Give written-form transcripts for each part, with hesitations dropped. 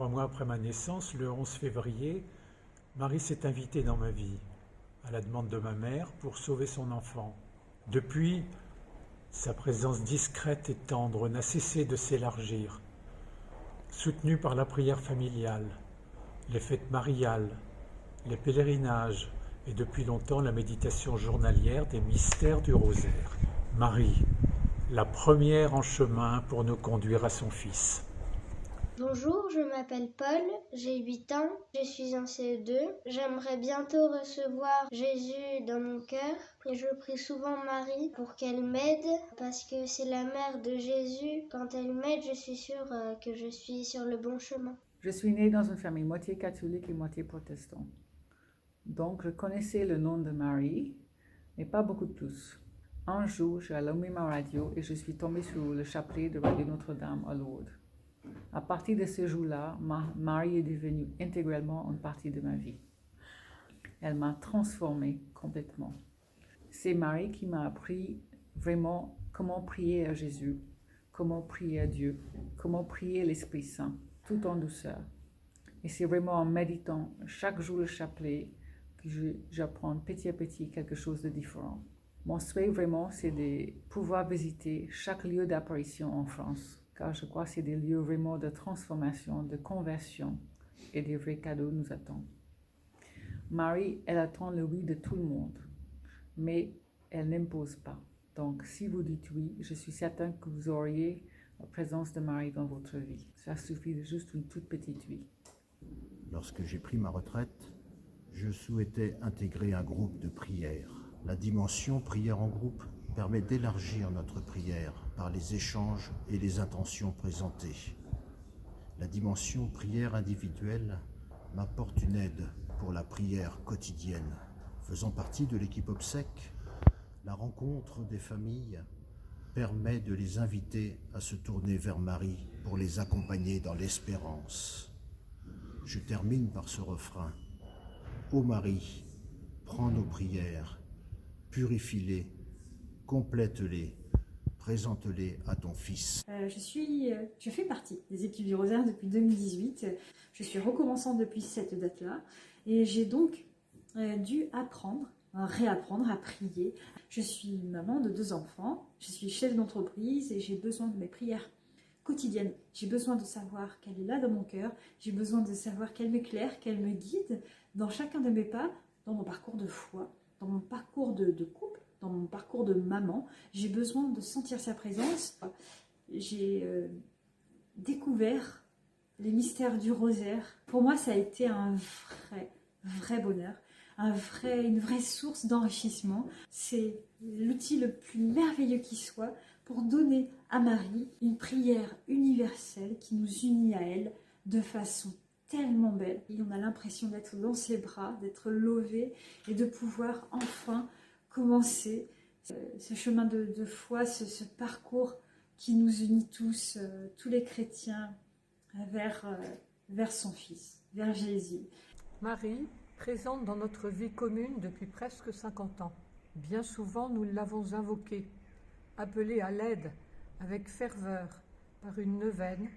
3 mois après ma naissance, le 11 février, Marie s'est invitée dans ma vie, à la demande de ma mère, pour sauver son enfant. Depuis, sa présence discrète et tendre n'a cessé de s'élargir, soutenue par la prière familiale, les fêtes mariales, les pèlerinages et depuis longtemps la méditation journalière des mystères du rosaire. Marie, la première en chemin pour nous conduire à son Fils. Bonjour, je m'appelle Paul, j'ai 8 ans, je suis en CE2. J'aimerais bientôt recevoir Jésus dans mon cœur et je prie souvent Marie pour qu'elle m'aide parce que c'est la mère de Jésus. Quand elle m'aide, je suis sûre que je suis sur le bon chemin. Je suis née dans une famille moitié catholique et moitié protestante. Donc je connaissais le nom de Marie, mais pas beaucoup de plus. Un jour, j'ai allumé ma radio et je suis tombée sur le chapelet de Radio Notre-Dame à Lourdes. À partir de ce jour-là, Marie est devenue intégralement une partie de ma vie. Elle m'a transformée complètement. C'est Marie qui m'a appris vraiment comment prier à Jésus, comment prier à Dieu, comment prier l'Esprit Saint, tout en douceur. Et c'est vraiment en méditant chaque jour le chapelet que j'apprends petit à petit quelque chose de différent. Mon souhait vraiment, c'est de pouvoir visiter chaque lieu d'apparition en France, car je crois que c'est des lieux vraiment de transformation, de conversion, et des vrais cadeaux nous attendent. Marie, elle attend le oui de tout le monde, mais elle n'impose pas. Donc, si vous dites oui, je suis certaine que vous auriez la présence de Marie dans votre vie. Ça suffit de juste une toute petite oui. Lorsque j'ai pris ma retraite, je souhaitais intégrer un groupe de prière. La dimension prière en groupe permet d'élargir notre prière par les échanges et les intentions présentées. La dimension prière individuelle m'apporte une aide pour la prière quotidienne. Faisant partie de l'équipe obsèques, la rencontre des familles permet de les inviter à se tourner vers Marie pour les accompagner dans l'espérance. Je termine par ce refrain. Ô Marie, prends nos prières, purifie-les, complète-les, présente-les à ton Fils. Je fais partie des équipes du Rosaire depuis 2018. Je suis recommençante depuis cette date-là et j'ai donc dû réapprendre à prier. Je suis maman de 2 enfants, je suis chef d'entreprise et j'ai besoin de mes prières quotidiennes. J'ai besoin de savoir qu'elle est là dans mon cœur, j'ai besoin de savoir qu'elle m'éclaire, qu'elle me guide dans chacun de mes pas, dans mon parcours de foi, dans mon parcours de couple, dans mon parcours de maman. J'ai besoin de sentir sa présence. J'ai découvert les mystères du rosaire. Pour moi, ça a été un vrai bonheur, une vraie source d'enrichissement. C'est l'outil le plus merveilleux qui soit pour donner à Marie une prière universelle qui nous unit à elle de façon tellement belle. Et on a l'impression d'être dans ses bras, d'être lové et de pouvoir enfin commencer ce chemin de foi, ce parcours qui nous unit tous, tous les chrétiens, vers son Fils, vers Jésus. Marie, présente dans notre vie commune depuis presque 50 ans. Bien souvent, nous l'avons invoquée, appelée à l'aide avec ferveur par une neuvaine,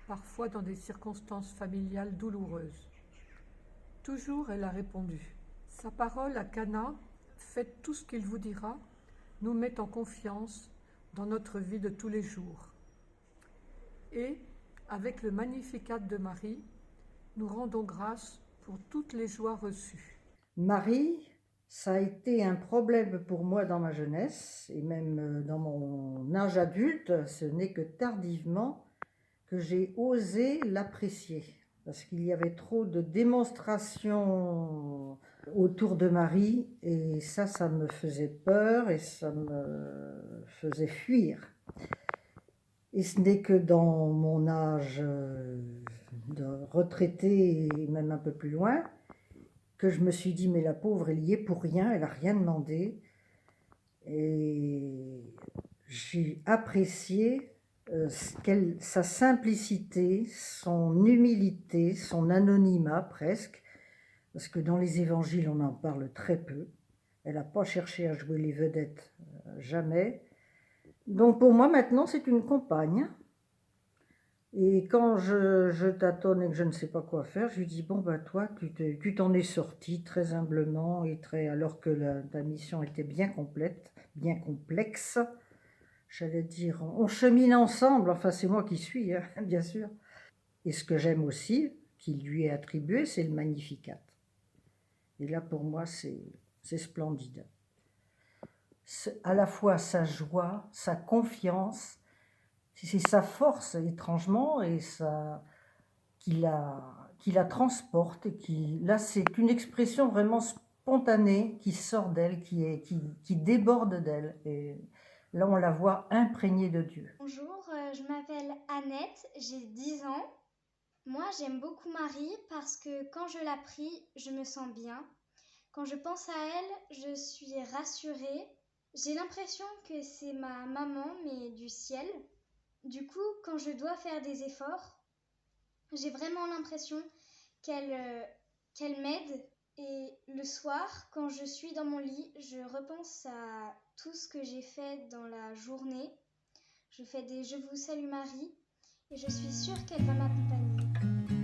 parfois dans des circonstances familiales douloureuses. Toujours, elle a répondu. Sa parole à Cana, faites tout ce qu'il vous dira, nous met en confiance dans notre vie de tous les jours. Et, avec le Magnificat de Marie, nous rendons grâce pour toutes les joies reçues. Marie, ça a été un problème pour moi dans ma jeunesse et même dans mon âge adulte. Ce n'est que tardivement que j'ai osé l'apprécier parce qu'il y avait trop de démonstrations autour de Marie et ça me faisait peur et ça me faisait fuir. Et ce n'est que dans mon âge de retraité et même un peu plus loin que je me suis dit, mais la pauvre, elle y est pour rien, elle n'a rien demandé. Et j'ai apprécié sa simplicité, son humilité, son anonymat presque, parce que dans les évangiles, on en parle très peu. Elle n'a pas cherché à jouer les vedettes, jamais. Donc pour moi, maintenant, c'est une compagne. Et quand je tâtonne et que je ne sais pas quoi faire, je lui dis, bon, bah toi, tu t'en es sorti très humblement, et alors que ta mission était bien complète, bien complexe. J'allais dire, on chemine ensemble, enfin c'est moi qui suis, hein, bien sûr. Et ce que j'aime aussi, qui lui est attribué, c'est le Magnificat. Et là, pour moi, c'est splendide. À la fois sa joie, sa confiance, c'est sa force, étrangement, et qui la transporte. Là, c'est une expression vraiment spontanée qui sort d'elle, qui déborde d'elle. Et là, on la voit imprégnée de Dieu. Bonjour, je m'appelle Annette, j'ai 10 ans. Moi, j'aime beaucoup Marie parce que quand je la prie, je me sens bien. Quand je pense à elle, je suis rassurée. J'ai l'impression que c'est ma maman, mais du ciel. Du coup, quand je dois faire des efforts, j'ai vraiment l'impression qu'elle m'aide. Et le soir, quand je suis dans mon lit, je repense à tout ce que j'ai fait dans la journée. Je fais des Je vous salue Marie et je suis sûre qu'elle va m'accompagner.